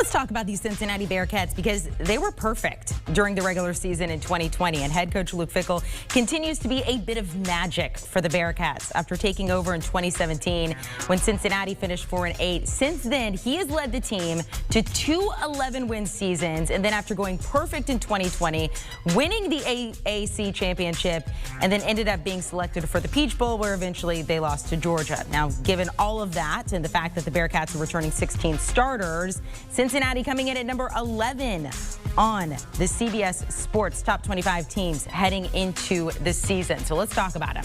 Let's talk about these Cincinnati Bearcats because they were perfect during the regular season in 2020, and head coach Luke Fickell continues to be a bit of magic for the Bearcats after taking over in 2017 when Cincinnati finished 4-8. Since then, he has led the team to 2 11-win seasons, and then after going perfect in 2020, winning the AAC championship, and then ended up being selected for the Peach Bowl, where eventually they lost to Georgia. Now, given all of that and the fact that the Bearcats are returning 16 starters, Cincinnati coming in at number 11 on the CBS Sports Top 25 teams heading into the season. So let's talk about them.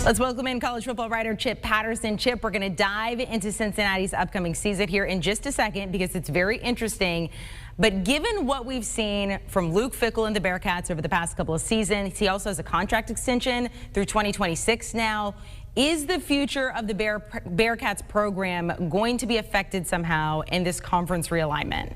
Let's welcome in college football writer Chip Patterson. Chip, we're going to dive into Cincinnati's upcoming season here in just a second because it's very interesting. But given what we've seen from Luke Fickell and the Bearcats over the past couple of seasons, he also has a contract extension through 2026 now. Is the future of the Bearcats program going to be affected somehow in this conference realignment?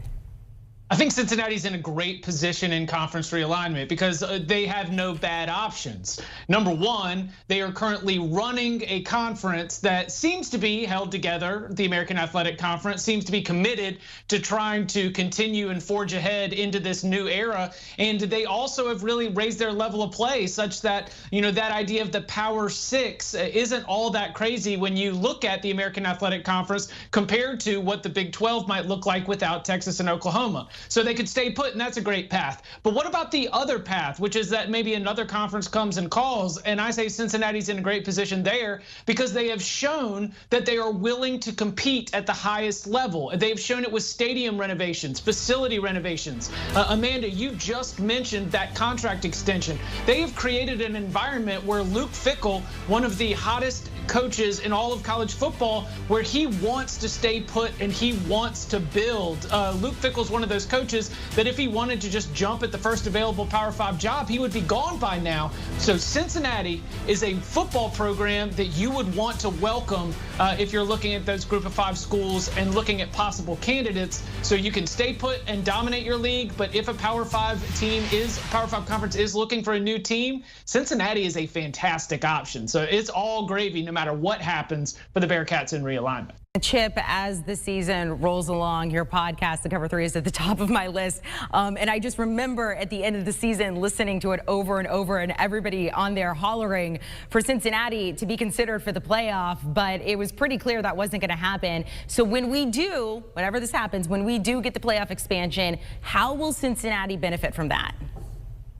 I think Cincinnati's in a great position in conference realignment because they have no bad options. Number one, they are currently running a conference that seems to be held together. The American Athletic Conference seems to be committed to trying to continue and forge ahead into this new era. And they also have really raised their level of play such that, that idea of the Power Six isn't all that crazy when you look at the American Athletic Conference compared to what the Big 12 might look like without Texas and Oklahoma. So they could stay put, and that's a great path. But what about the other path, which is that maybe another conference comes and calls? And I say Cincinnati's in a great position there because they have shown that they are willing to compete at the highest level. They've shown it with stadium renovations, facility renovations. Amanda, you just mentioned that contract extension. They have created an environment where Luke Fickell, one of the hottest coaches in all of college football, where he wants to stay put and he wants to build. Luke Fickell's one of those coaches that if he wanted to just jump at the first available Power 5 job, he would be gone by now. So Cincinnati is a football program that you would want to welcome if you're looking at those group of 5 schools and looking at possible candidates, so you can stay put and dominate your league. But if a Power 5 conference is looking for a new team, Cincinnati is a fantastic option. So it's all gravy no matter what happens for the Bearcats in realignment. Chip, as the season rolls along, your podcast, The Cover 3, is at the top of my list. And I just remember at the end of the season listening to it over and over, and everybody on there hollering for Cincinnati to be considered for the playoff. But it was pretty clear that wasn't going to happen. So when we do, whenever this happens, when we do get the playoff expansion, how will Cincinnati benefit from that?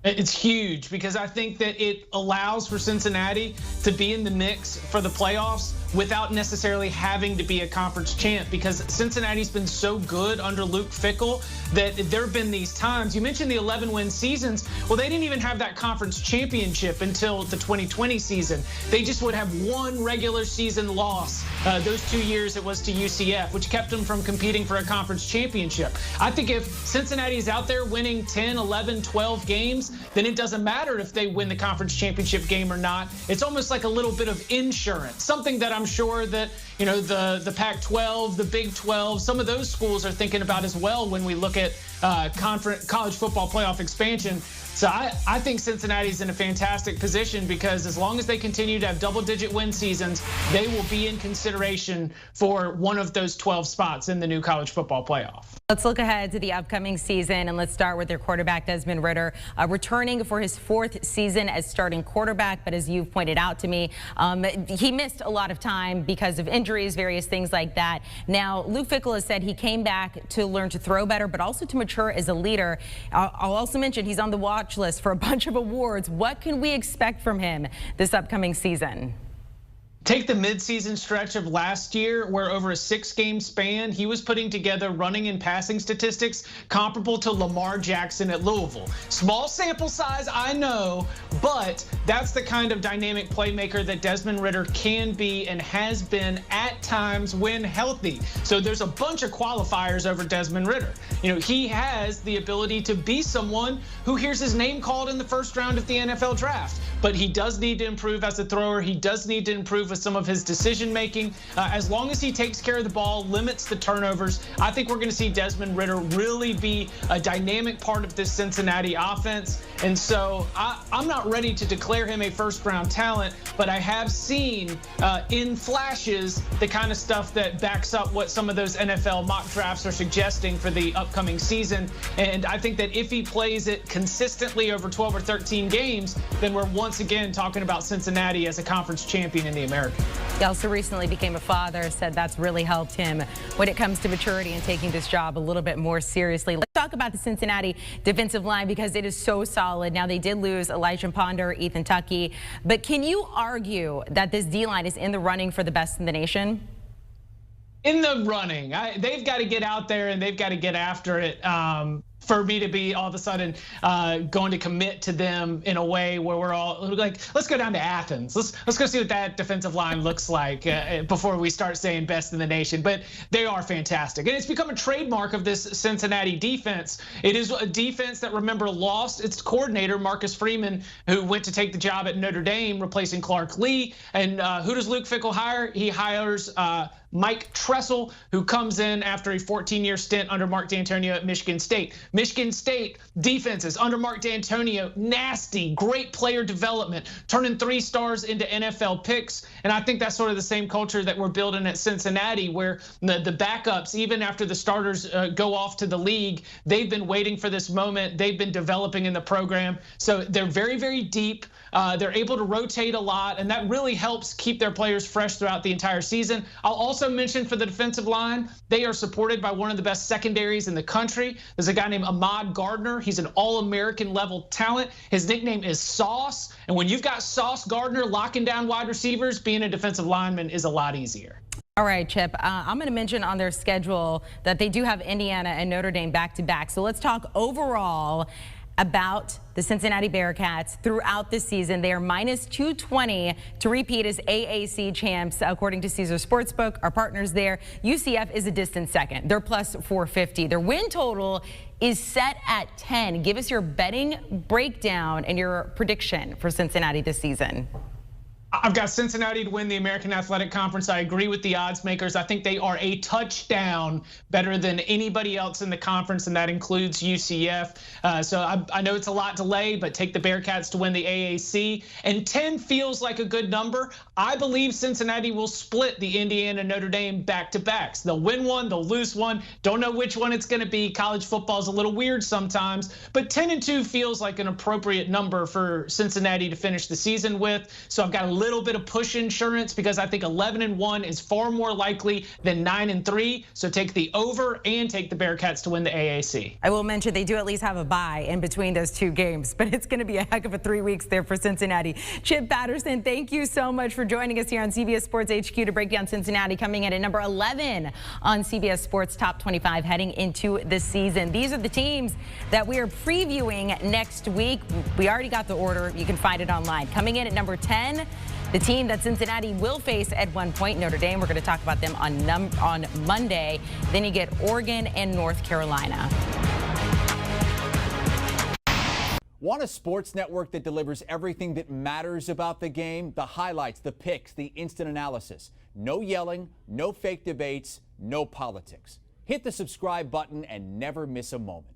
It's huge because I think that it allows for Cincinnati to be in the mix for the playoffs without necessarily having to be a conference champ, because Cincinnati's been so good under Luke Fickell that there have been these times. You mentioned the 11-win seasons. Well, they didn't even have that conference championship until the 2020 season. They just would have one regular season loss. Those 2 years it was to UCF, which kept them from competing for a conference championship. I think if Cincinnati is out there winning 10, 11, 12 games, then it doesn't matter if they win the conference championship game or not. It's almost like a little bit of insurance, something that I'm sure that the Pac-12, the Big 12, some of those schools are thinking about as well when we look at college football playoff expansion. So I think Cincinnati's in a fantastic position because as long as they continue to have double-digit win seasons, they will be in consideration for one of those 12 spots in the new college football playoff. Let's look ahead to the upcoming season, and let's start with their quarterback, Desmond Ritter, returning for his 4th season as starting quarterback. But as you've pointed out to me, he missed a lot of time because of injuries, various things like that. Now, Luke Fickell has said he came back to learn to throw better, but also to mature as a leader. I'll also mention he's on the watch list for a bunch of awards. What can we expect from him this upcoming season? Take the midseason stretch of last year where over a 6-game span, he was putting together running and passing statistics comparable to Lamar Jackson at Louisville. Small sample size, I know, but that's the kind of dynamic playmaker that Desmond Ritter can be and has been at times when healthy. So there's a bunch of qualifiers over Desmond Ritter. He has the ability to be someone who hears his name called in the first round of the NFL draft. but he does need to improve as a thrower. He does need to improve with some of his decision making. As long as he takes care of the ball, limits the turnovers, I think we're going to see Desmond Ritter really be a dynamic part of this Cincinnati offense. And so I'm not ready to declare him a first-round talent, but I have seen in flashes the kind of stuff that backs up what some of those NFL mock drafts are suggesting for the upcoming season. And I think that if he plays it consistently over 12 or 13 games, then we're once again talking about Cincinnati as a conference champion in the American. He also recently became a father, said that's really helped him when it comes to maturity and taking this job a little bit more seriously. Let's talk about the Cincinnati defensive line because it is so solid. Now, they did lose Elijah Ponder, Ethan Tuckey, but can you argue that this D-line is in the running for the best in the nation? In the running, they've got to get out there and they've got to get after it. For me to be all of a sudden going to commit to them in a way where we're all like, let's go down to Athens. Let's go see what that defensive line looks like before we start saying best in the nation. But they are fantastic. And it's become a trademark of this Cincinnati defense. It is a defense that, remember, lost its coordinator, Marcus Freeman, who went to take the job at Notre Dame, replacing Clark Lee. And who does Luke Fickell hire? He hires Mike Tressel, who comes in after a 14-year stint under Mark D'Antonio at Michigan State. Michigan State defenses under Mark D'Antonio, nasty, great player development, turning 3 stars into NFL picks. And I think that's sort of the same culture that we're building at Cincinnati, where the backups, even after the starters go off to the league, they've been waiting for this moment. They've been developing in the program. So they're very, very deep. They're able to rotate a lot, and that really helps keep their players fresh throughout the entire season. I'll also mention for the defensive line, they are supported by one of the best secondaries in the country. There's a guy named Ahmad Gardner. He's an All-American level talent. His nickname is Sauce. And when you've got Sauce Gardner locking down wide receivers, being a defensive lineman is a lot easier. All right, Chip, I'm going to mention on their schedule that they do have Indiana and Notre Dame back-to-back. So let's talk overall about the Cincinnati Bearcats throughout the season. They are minus 220 to repeat as AAC champs, according to Caesar Sportsbook, our partners there. UCF is a distant second. They're plus 450. Their win total is set at 10. Give us your betting breakdown and your prediction for Cincinnati this season. I've got Cincinnati to win the American Athletic Conference. I agree with the odds makers. I think they are a touchdown better than anybody else in the conference, and that includes UCF. So I know it's a lot to lay, but take the Bearcats to win the AAC. And 10 feels like a good number. I believe Cincinnati will split the Indiana Notre Dame back-to-backs. They'll win one, they'll lose one. Don't know which one it's going to be. College football is a little weird sometimes, but 10-2 feels like an appropriate number for Cincinnati to finish the season with. So I've got a little bit of push insurance because I think 11-1 is far more likely than 9-3. So take the over and take the Bearcats to win the AAC. I will mention they do at least have a bye in between those 2 games, but it's going to be a heck of a 3 weeks there for Cincinnati. Chip Patterson, thank you so much for joining us here on CBS Sports HQ to break down Cincinnati, coming in at number 11 on CBS Sports Top 25 heading into the season. These are the teams that we are previewing next week. We already got the order. You can find it online. Coming in at number 10, the team that Cincinnati will face at one point, Notre Dame. We're going to talk about them on Monday. Then you get Oregon and North Carolina. Want a sports network that delivers everything that matters about the game? The highlights, the picks, the instant analysis. No yelling, no fake debates, no politics. Hit the subscribe button and never miss a moment.